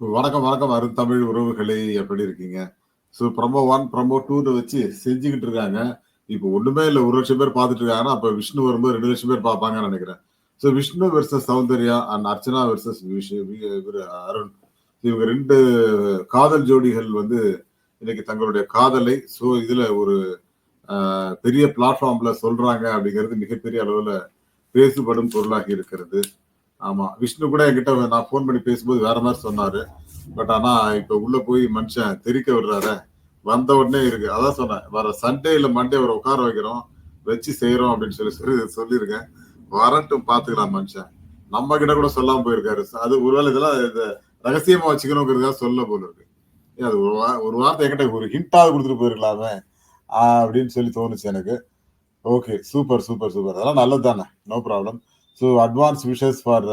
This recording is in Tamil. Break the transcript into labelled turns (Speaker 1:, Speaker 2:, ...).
Speaker 1: வணக்கம், வணக்கம். அருந்தமிழ் உறவுகளே எப்படி இருக்கீங்க? ஸோ ப்ரமோ 1, ப்ரமோ 2ன்னு வச்சு செஞ்சுகிட்டு இருக்காங்க. இப்போ ஒண்ணுமே இல்ல. 1,00,000 பேர் பார்த்துட்டு இருக்காங்கன்னா, அப்ப விஷ்ணு வரும்போது 2,00,000 பேர் பார்ப்பாங்கன்னு நெனைக்கிறேன். So Vishnu versus Soundarya and Archana versus இவரு அருண். இவங்க 2 காதல் ஜோடிகள் வந்து இன்னைக்கு தங்களுடைய காதலை இதுல ஒரு பெரிய பிளாட்ஃபார்ம்ல சொல்றாங்க அப்படிங்கிறது மிகப்பெரிய அளவுல பேசுபடும் பொருளாகி இருக்கிறது. ஆமா. விஷ்ணு கூட என்கிட்ட நான் ஃபோன் பண்ணி பேசும்போது வேற மாரி சொன்னாரு. பட் ஆனா இப்ப உள்ள போய் மனுஷன் தெறிக்க விடுறாரே. வந்த உடனே இருக்கு. அதான் சொன்னேன். வர சண்டே இல்ல மண்டே அவர உட்கார வைக்கிறோம். வச்சு செய்றோம் அப்படின்னு சொல்லியிருக்கேன். வரட்டும் பார்த்துக்கலாம் மனுஷன். நம்ம கிட்ட கூட சொல்லாம போயிருக்காரு. அது ஒருவேளை இதெல்லாம் ரகசியமா வச்சுக்கணுங்கிறதுக்காக சொல்லல போல இருக்கு. அது ஒரு வார்த்தை என்கிட்ட ஒரு ஹிண்டாவது குடுத்துட்டு போயிருக்கலாமே. அப்படின்னு சொல்லி தோணுச்சு எனக்கு. ஓகே. Super, super, super. அதெல்லாம் நல்லது தானே. No problem. So advance wishes for